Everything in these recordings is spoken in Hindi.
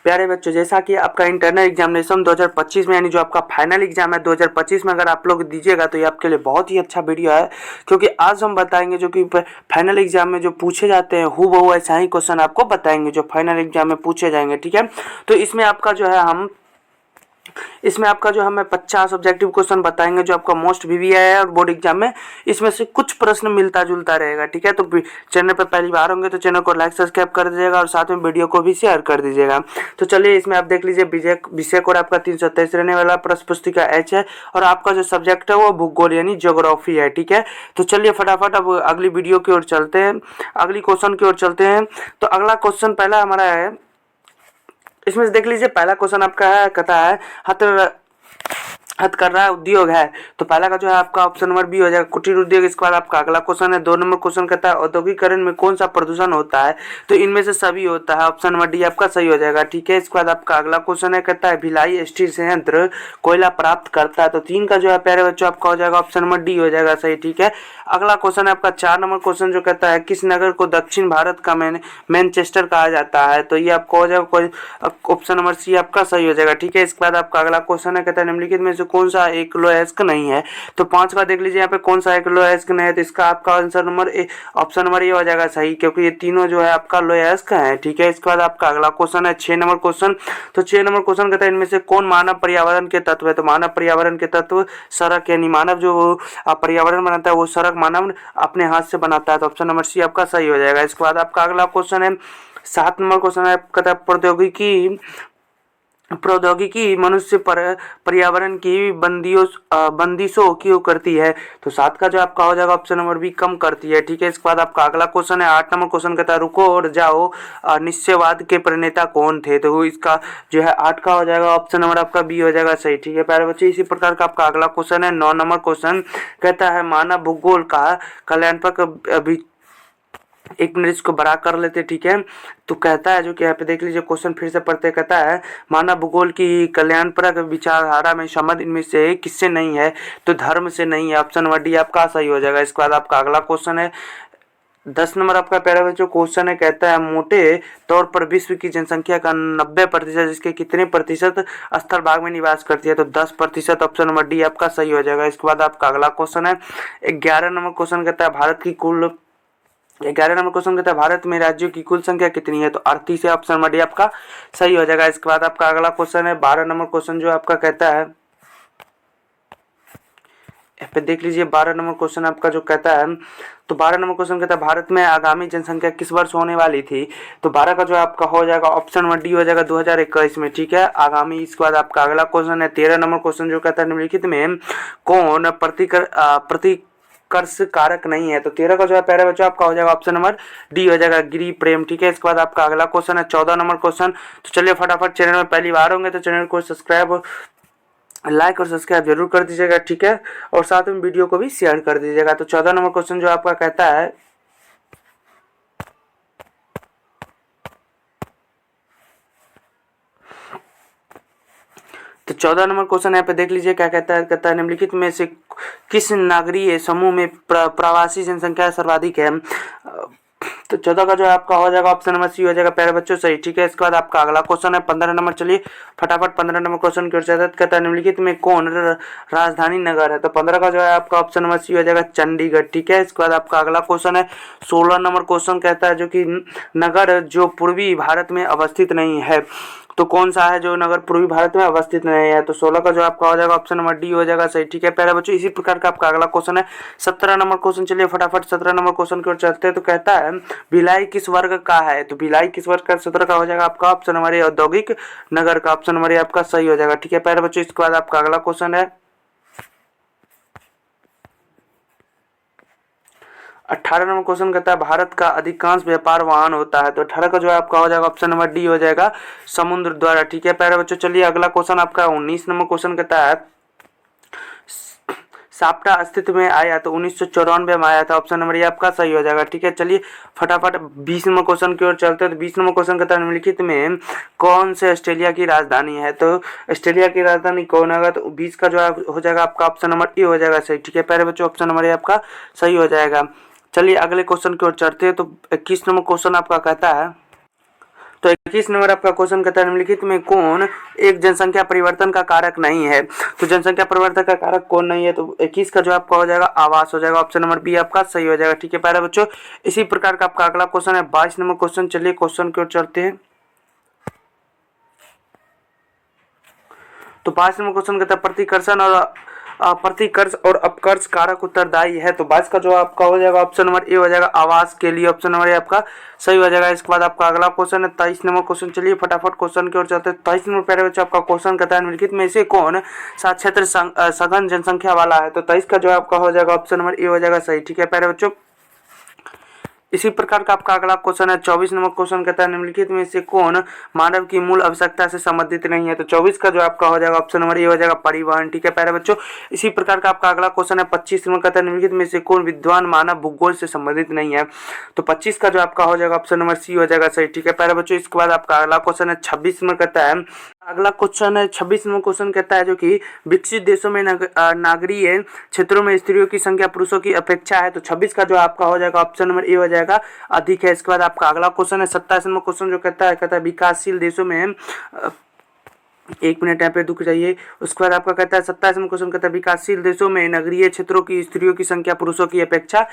प्यारे बच्चों, जैसा कि आपका इंटरनल एग्जामिनेशन 2025 में यानी जो आपका फाइनल एग्जाम है 2025 में अगर आप लोग दीजिएगा तो ये आपके लिए बहुत ही अच्छा वीडियो है, क्योंकि आज हम बताएंगे जो कि फाइनल एग्जाम में जो पूछे जाते हैं हूबहू ऐसा ही क्वेश्चन आपको बताएंगे जो फाइनल एग्जाम में पूछे जाएंगे। ठीक है, तो इसमें आपका जो हमें 50 ऑब्जेक्टिव क्वेश्चन बताएंगे जो आपका मोस्ट वीवीआई है और बोर्ड एग्जाम में इसमें से कुछ प्रश्न मिलता जुलता रहेगा। ठीक है, तो चैनल पर पहली बार होंगे तो चैनल को लाइक सब्सक्राइब कर दीजिएगा और साथ में वीडियो को भी शेयर कर दीजिएगा। तो चलिए इसमें आप देख लीजिए, विषय कोड आपका 323 रहने वाला, प्रश्न पुस्तिका एच है और आपका जो सब्जेक्ट है वो भूगोल यानी ज्योग्राफी है। ठीक है, तो चलिए फटाफट अब अगली वीडियो की ओर चलते हैं, अगली क्वेश्चन की ओर चलते हैं। तो अगला क्वेश्चन पहला हमारा है, इसमें से देख लीजिए पहला क्वेश्चन आपका है, कहता है हथकरघा उद्योग है। तो पहला का जो है आपका ऑप्शन नंबर बी हो जाएगा, कुटीर उद्योग। इसके बाद आपका अगला क्वेश्चन है 2 नंबर क्वेश्चन कहता है औद्योगिकरण में कौन सा प्रदूषण होता है। तो इनमें से सभी होता है, ऑप्शन नंबर डी आपका सही हो जाएगा। ठीक है, इसके बाद आपका अगला क्वेश्चन है, कहता है भिलाई स्टील संयंत्र कोयला प्राप्त करता है। तो 3 का जो है प्यारे बच्चों आपका हो जाएगा ऑप्शन नंबर डी हो जाएगा सही। ठीक है, अगला क्वेश्चन है आपका 4 नंबर क्वेश्चन जो कहता है किस नगर को दक्षिण भारत का मैनचेस्टर कहा जाता है। तो ये आपको हो जाएगा ऑप्शन नंबर सी आपका सही हो जाएगा। ठीक है, इसके बाद आपका अगला क्वेश्चन है, कहता है निम्नलिखित में से कौन सा एक लोएस्क नहीं है। तो 5 का देख लीजिए यहाँ पे कौन सा एक लोएस्क नहीं है। तो इसका आपका answer number option number A हो जाएगा सही, क्योंकि ये तीनों जो है आपका लोएस्क है। ठीक है, इसके बाद आपका अगला क्वेश्चन है 6 नंबर क्वेश्चन। तो 6 नंबर क्वेश्चन कहता है इनमें से कौन मानव पर्यावरण के तत्व है। तो मानव पर्यावरण के तत्व सड़क यानी मानव जो पर्यावरण बनाता है वो सड़क मानव अपने हाथ से बनाता है। तो ऑप्शन नंबर सी आपका सही हो जाएगा। इसके बाद आपका अगला क्वेश्चन है 7 नंबर क्वेश्चन है, कहता है प्रौद्योगिकी मनुष्य पर पर्यावरण की बंदिशों क्यों करती है। तो 7 का जो आपका हो जाएगा ऑप्शन नंबर बी कम करती है। ठीक है, इसके बाद आपका अगला क्वेश्चन है 8 नंबर क्वेश्चन कहता है रुको और जाओ निश्चयवाद के प्रणेता कौन थे। तो इसका जो है 8 का हो जाएगा ऑप्शन नंबर आपका बी हो जाएगा सही। ठीक है प्यारे बच्चे, इसी प्रकार का आपका अगला क्वेश्चन है 9 नंबर क्वेश्चन कहता है मानव भूगोल का कल्याणपक एक मिनट इसको बड़ा कर लेते। ठीक है, तो कहता है जो कि यहाँ पे देख लीजिए क्वेश्चन फिर से पढ़ते, कहता है मानव भूगोल की कल्याणपरक विचारधारा में संबंध इनमें से किससे नहीं है। तो धर्म से नहीं है, ऑप्शन नंबर डी आपका सही हो जाएगा। इसके बाद आपका अगला क्वेश्चन है 10 नंबर आपका प्यारा बच्चों क्वेश्चन है, कहता है मोटे तौर पर विश्व की जनसंख्या का 90% जिसके कितने प्रतिशत स्थल भाग में निवास करती है। तो 10%, ऑप्शन नंबर डी आपका सही हो जाएगा। इसके बाद आपका अगला क्वेश्चन है 11 नंबर क्वेश्चन कहता है 11 नंबर क्वेश्चन कहता है भारत में राज्यों की कुल संख्या कितनी है। तो 38 है, ऑप्शन नंबर डी आपका सही हो जाएगा। इसके बाद आपका अगला क्वेश्चन है 12 नंबर क्वेश्चन जो आपका कहता है, यहाँ पे देख लीजिए 12 नंबर क्वेश्चन आपका जो कहता है, तो 12 नंबर क्वेश्चन कहता है भारत में आगामी जनसंख्या किस वर्ष होने वाली थी। तो 12 का जो आपका हो जाएगा ऑप्शन नंबर डी हो जाएगा 2021 में। ठीक है, आगामी। इसके बाद आपका अगला क्वेश्चन है 13 नंबर क्वेश्चन जो कहता है निम्नलिखित में कौन कर्ष कारक नहीं है। तो 13 का जो है प्यारे बच्चों आपका हो जाएगा ऑप्शन नंबर डी हो जाएगा गिरी प्रेम। ठीक है, इसके बाद आपका अगला क्वेश्चन है 14 नंबर क्वेश्चन। तो चलिए फटाफट, चैनल में पहली बार होंगे तो चैनल को लाइक और सब्सक्राइब जरूर कर दीजिएगा। ठीक है, और साथ में वीडियो को भी शेयर कर दीजिएगा। तो 14 नंबर क्वेश्चन जो आपका कहता है, तो 14 नंबर क्वेश्चन यहाँ पे देख लीजिए क्या कहता है निम्नलिखित में से किस नागरीय समूह में प्रवासी जनसंख्या सर्वाधिक है। तो 14 का जो है आपका हो जाएगा ऑप्शन नंबर सी हो जाएगा प्यारे बच्चों सही। ठीक है, इसके बाद आपका अगला क्वेश्चन है 15 नंबर। चलिए फटाफट 15 नंबर क्वेश्चन की ओर चलते, कहता है निम्नलिखित में कौन राजधानी नगर है। तो 15 का जो है आपका ऑप्शन नंबर सी हो जाएगा चंडीगढ़। ठीक है, इसके बाद आपका अगला क्वेश्चन है 16 नंबर क्वेश्चन कहता है जो कि नगर जो पूर्वी भारत में अवस्थित नहीं है। तो कौन सा है जो नगर पूर्वी भारत में अवस्थित नहीं है। तो 16 का जो आपका हो जाएगा ऑप्शन नंबर डी हो जाएगा सही। ठीक है प्यारे बच्चों, इसी प्रकार का आपका अगला क्वेश्चन है 17 नंबर क्वेश्चन। चलिए फटाफट 17 नंबर क्वेश्चन की ओर चलते हैं। तो कहता है भिलाई किस वर्ग का है। तो भिलाई किस वर्ग का 17 का हो जाएगा आपका ऑप्शन नंबर ए औद्योगिक नगर का, ऑप्शन नंबर ए आपका सही हो जाएगा। ठीक है प्यारे बच्चों, इसके बाद आपका अगला क्वेश्चन है 18 नंबर क्वेश्चन कहता है भारत का अधिकांश व्यापार वाहन होता है। तो 18 का जो है आपका हो जाएगा ऑप्शन नंबर डी हो जाएगा समुद्र द्वारा। ठीक है प्यारे बच्चों, चलिए अगला क्वेश्चन आपका 19 नंबर क्वेश्चन कहता है साप्टा अस्तित्व में आया। तो 1994 में आया था, ऑप्शन नंबर ए आपका सही हो जाएगा। ठीक है, चलिए फटाफट 20 नंबर क्वेश्चन की ओर चलते हैं। तो 20 नंबर क्वेश्चन कहता है निम्नलिखित में कौन से ऑस्ट्रेलिया की राजधानी है। तो ऑस्ट्रेलिया की राजधानी कौन होगा। तो 20 का जो है हो जाएगा आपका ऑप्शन नंबर ए हो जाएगा सही। ठीक है प्यारे बच्चों, ऑप्शन नंबर ए आपका सही हो जाएगा। चलिए अगले क्वेश्चन की ओर चलते हैं। तो 21 नंबर क्वेश्चन आपका कहता है, तो 21 नंबर आपका क्वेश्चन कहता है निम्नलिखित में कौन एक जनसंख्या परिवर्तन का कारक नहीं है। तो जनसंख्या परिवर्तन का कारक कौन नहीं है, तो 21 का जो आपका हो जाएगा आवास हो जाएगा, ऑप्शन नंबर बी आपका सही हो जाएगा। ठीक है प्यारे बच्चों, इसी प्रकार का आपका अगला क्वेश्चन है 22 नंबर क्वेश्चन। चलिए क्वेश्चन की ओर चलते हैं। तो 22 नंबर क्वेश्चन कहता है प्रतिकर्ष और अपकर्ष कारक उत्तरदायी है। तो 22 का जो आपका हो जाएगा ऑप्शन नंबर ए हो जाएगा आवास के लिए, ऑप्शन नंबर ए आपका सही हो जाएगा। इसके बाद आपका अगला क्वेश्चन है 23 नंबर क्वेश्चन। चलिए फटाफट क्वेश्चन की ओर चलते हैं। 23 नंबर प्यारे बच्चों आपका क्वेश्चन कहता है निम्नलिखित में से कौन सा क्षेत्र सघन जनसंख्या वाला है। तो 23 का जो आपका हो जाएगा ऑप्शन नंबर ए हो जाएगा सही। ठीक है प्यारे बच्चों, इसी प्रकार का आपका अगला क्वेश्चन है 24 नंबर क्वेश्चन कहता है निम्नलिखित में से कौन मानव की मूल आवश्यकता से संबंधित नहीं है। तो 24 का जो आपका हो जाएगा ऑप्शन नंबर ए हो जाएगा परिवहन। ठीक है प्यारे बच्चों, इसी प्रकार का आपका अगला क्वेश्चन है 25 नंबर कहता है निम्नलिखित में से कौन विद्वान मानव भूगोल से संबंधित नहीं है। तो 25 का जो आपका हो जाएगा ऑप्शन नंबर सी हो जाएगा सही। ठीक है प्यारे बच्चों, इसके बाद आपका अगला क्वेश्चन है 26 नंबर कहता है, अगला क्वेश्चन है 26 नंबर क्वेश्चन कहता है जो कि विकसित देशों में नागरीय क्षेत्रों में स्त्रियों की संख्या पुरुषों की अपेक्षा है। तो 26 का जो आपका हो जाएगा ऑप्शन नंबर ए हो जाएगा अधिक है। इसके बाद आपका अगला क्वेश्चन है 27 नंबर क्वेश्चन जो कहता है विकासशील देशों में एक मिनट यहाँ पे रुक जाइए। उसके बाद आपका कहता है 27 नंबर क्वेश्चन कहता है विकासशील देशों में नगरीय क्षेत्रों की स्त्रियों की संख्या पुरुषों की अपेक्षा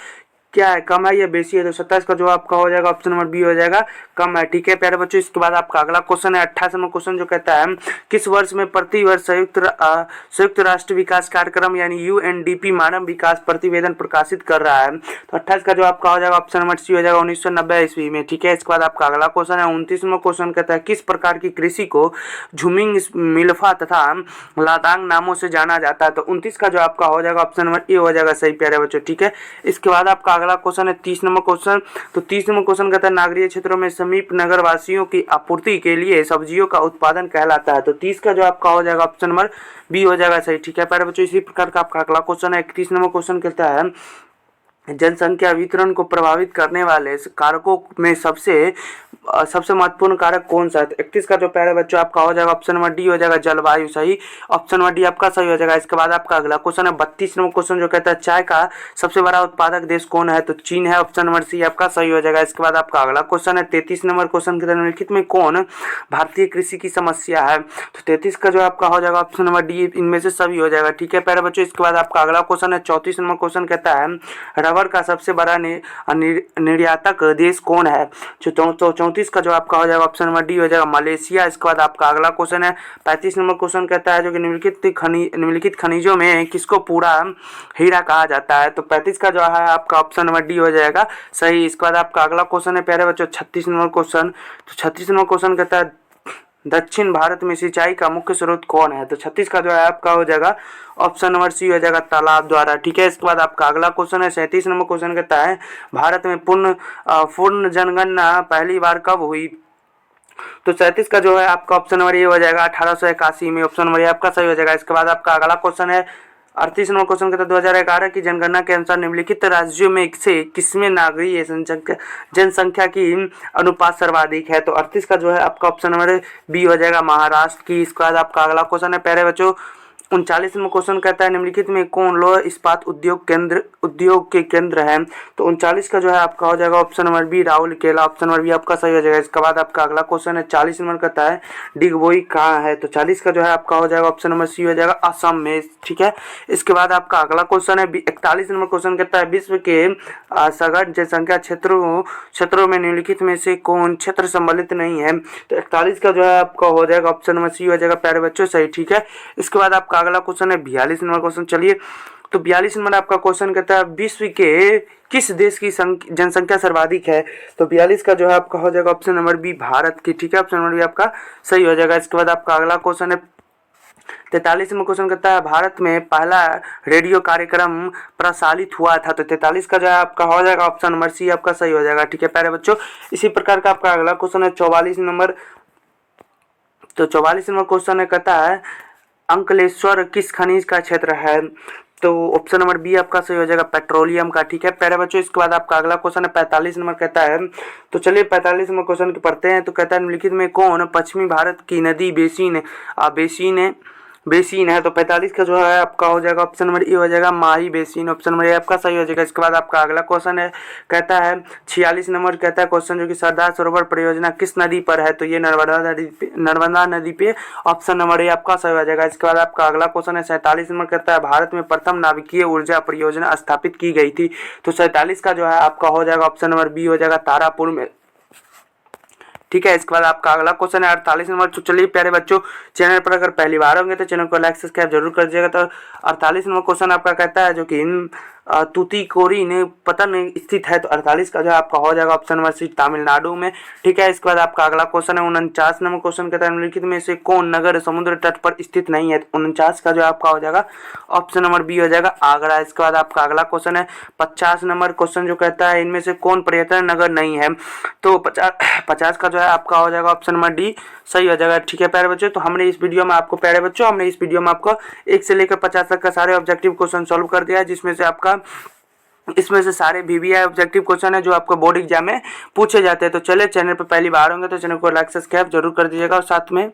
क्या है, कम है या बेसी है। तो 27 का जो आपका हो जाएगा ऑप्शन नंबर बी हो जाएगा कम है। ठीक है प्यारे बच्चों, इसके बाद आपका अगला क्वेश्चन है 28 नंबर क्वेश्चन जो कहता है किस वर्ष में प्रति वर्ष संयुक्त राष्ट्र विकास कार्यक्रम यानी यूएनडीपी मानव विकास प्रतिवेदन प्रकाशित कर रहा है। तो 28 का जो आपका हो जाएगा ऑप्शन नंबर सी हो जाएगा 1990 ईस्वी में। ठीक है, इसके बाद आपका अगला क्वेश्चन है 29 नंबर क्वेश्चन कहता है किस प्रकार की कृषि को झुमिंग मिल्फा तथा लादांग नामों से जाना जाता है। तो 29 का जो आपका हो जाएगा ऑप्शन नंबर ए हो जाएगा सही प्यारे बच्चों। ठीक है, इसके बाद आपका अगला क्वेश्चन है 30 नंबर क्वेश्चन। तो 30 नंबर क्वेश्चन कहता है नागरीय क्षेत्रों में समीप नगर वासियों की आपूर्ति के लिए सब्जियों का उत्पादन कहलाता है। तो 30 का जो आपका हो जाएगा ऑप्शन नंबर बी हो जाएगा सही। ठीक है प्यारे बच्चों, इसी प्रकार का आपका अगला क्वेश्चन है 31 नंबर क्वेश्चन कहता है जनसंख्या वितरण को प्रभावित करने वाले कारकों में सबसे महत्वपूर्ण कारक कौन सा है। तो 31 का जो प्यारे बच्चों आपका हो जाएगा ऑप्शन नंबर डी हो जाएगा जलवायु सही, ऑप्शन नंबर डी आपका सही हो जाएगा। इसके बाद आपका अगला क्वेश्चन है 32 नंबर क्वेश्चन जो कहता है चाय का सबसे बड़ा उत्पादक देश कौन है। तो चीन है, ऑप्शन नंबर सी आपका सही हो जाएगा। इसके बाद आपका अगला क्वेश्चन है 33 नंबर क्वेश्चन के निम्नलिखित में कौन भारतीय कृषि की समस्या है। तो 33 का जो आपका हो जाएगा ऑप्शन नंबर डी इनमें से सभी हो जाएगा। ठीक है प्यारे बच्चों, इसके बाद आपका अगला क्वेश्चन है 34 नंबर क्वेश्चन कहता है रबर का सबसे बड़ा निर्यातक देश कौन है। तो 34 का जो आपका हो जाएगा ऑप्शन नंबर डी हो जाएगा मलेशिया। इसके बाद आपका अगला क्वेश्चन है 35 नंबर क्वेश्चन कहता है जो कि निम्नलिखित खनिजों में किसको पूरा हीरा कहा जाता है। तो 35 का जो है आपका ऑप्शन नंबर डी हो जाएगा सही। इसके बाद आपका अगला क्वेश्चन है प्यारे बच्चों 36 नंबर क्वेश्चन। तो 36 नंबर क्वेश्चन कहता है दक्षिण भारत में सिंचाई का मुख्य स्रोत कौन है। तो 36 का जो है आपका हो जाएगा ऑप्शन नंबर सी हो जाएगा तालाब द्वारा। ठीक है, इसके बाद आपका अगला क्वेश्चन है 37 नंबर क्वेश्चन कहता है भारत में पूर्ण जनगणना पहली बार कब हुई। तो 37 का जो है आपका ऑप्शन नंबर ये हो जाएगा 1881 में, ऑप्शन नंबर ये आपका सही हो जाएगा। इसके बाद आपका अगला क्वेश्चन है 38 नंबर क्वेश्चन कहता है 2011 की जनगणना के अनुसार निम्नलिखित राज्यों में से किसमें नागरीय जनसंख्या की अनुपात सर्वाधिक है। तो 38 का जो है आपका ऑप्शन नंबर बी हो जाएगा महाराष्ट्र की। इसके बाद आपका अगला क्वेश्चन है प्यारे बच्चों 39 नंबर क्वेश्चन कहता है निम्नलिखित में कौन लौह इस्पात उद्योग के केंद्र है। तो 39 का जो है आपका हो जाएगा option number B Rourkela, option number B आपका सही हो जाएगा। इसके बाद आपका अगला क्वेश्चन है 40 नंबर कहता है डिगबोई कहाँ है। तो 40 का जो है आपका हो जाएगा ऑप्शन नंबर सी हो जाएगा असम में। ठीक है, इसके बाद आपका अगला क्वेश्चन है 41 नंबर क्वेश्चन कहता है विश्व के सघन जनसंख्या क्षेत्रों में निम्नलिखित में से कौन क्षेत्र सम्मिलित नहीं है। तो 41 का जो है आपका हो जाएगा ऑप्शन नंबर सी हो जाएगा प्यारे बच्चों सही। ठीक है, इसके बाद आपका अगला क्वेश्चन है 42 नंबर क्वेश्चन। चलिए तो 42 नंबर आपका क्वेश्चन कहता है विश्व के किस देश की जनसंख्या सर्वाधिक है। तो 42 का जो है आपका हो जाएगा ऑप्शन नंबर बी भारत की। ठीक है, ऑप्शन नंबर बी आपका सही हो जाएगा। इसके बाद आपका अगला क्वेश्चन है 43 नंबर क्वेश्चन कहता है भारत में पहला रेडियो कार्यक्रम प्रसारित हुआ था। तो 43 का जो है आपका हो जाएगा ऑप्शन नंबर सी आपका सही हो जाएगा। ठीक है प्यारे बच्चों, इसी प्रकार का आपका अगला क्वेश्चन है 44 नंबर। तो 44 नंबर क्वेश्चन है कहता है अंकलेश्वर किस खनिज का क्षेत्र है। तो ऑप्शन नंबर बी आपका सही हो जाएगा पेट्रोलियम का। ठीक है प्यारे बच्चों, इसके बाद आपका अगला क्वेश्चन है 45 नंबर कहता है। तो चलिए 45 नंबर क्वेश्चन पढ़ते हैं। तो कहता है निम्नलिखित में कौन पश्चिमी भारत की नदी बेसिन बेसिन है। तो 45 का जो है आपका हो जाएगा ऑप्शन नंबर ए हो जाएगा माही बेसिन, ऑप्शन नंबर ए आपका सही हो जाएगा। इसके बाद आपका अगला क्वेश्चन है, कहता है 46 नंबर कहता है क्वेश्चन जो कि सरदार सरोवर परियोजना किस नदी पर है, तो ये नर्मदा नदी पे, ऑप्शन नंबर ए आपका सही हो जाएगा। इसके बाद आपका अगला क्वेश्चन है 47 नंबर कहता है भारत में प्रथम नाभिकीय ऊर्जा परियोजना स्थापित की गई थी, तो 47 का जो है आपका हो जाएगा ऑप्शन नंबर बी हो जाएगा तारापुर में, ठीक है। इसके बाद आपका अगला क्वेश्चन है 48 नंबर। तो चलिए प्यारे बच्चों, चैनल पर अगर पहली बार होंगे तो चैनल को लाइक सब्सक्राइब जरूर कर दीजिएगा। तो 48 नंबर क्वेश्चन आपका कहता है जो कि तूतीकोरिन पतन स्थित है, तो 48 का जो है आपका हो जाएगा ऑप्शन नंबर सी तमिलनाडु में, ठीक है। इसके बाद आपका अगला क्वेश्चन है 49 नंबर क्वेश्चन कहता है निम्नलिखित में से कौन नगर समुद्र तट पर स्थित नहीं है, 49 का जो है आपका हो जाएगा ऑप्शन नंबर बी हो जाएगा आगरा। इसके बाद आपका अगला क्वेश्चन है 50 नंबर क्वेश्चन जो कहता है इनमें से कौन पर्यटन नगर नहीं है, तो 50 का जो है आपका हो जाएगा ऑप्शन नंबर डी सही हो जाएगा, ठीक है प्यारे बच्चों। तो हमने इस वीडियो में आपको प्यारे बच्चों हमने इस वीडियो में आपको 1 से लेकर 50 तक का सारे ऑब्जेक्टिव क्वेश्चन सॉल्व कर दिया है, जिसमें से आपका इसमें से सारे VVI ऑब्जेक्टिव क्वेश्चन है जो आपको बोर्ड एग्जाम में पूछे जाते हैं। तो चले, चैनल पर पहली बार होंगे तो चैनल को लाइक सब्सक्राइब जरूर कर दीजिएगा और साथ में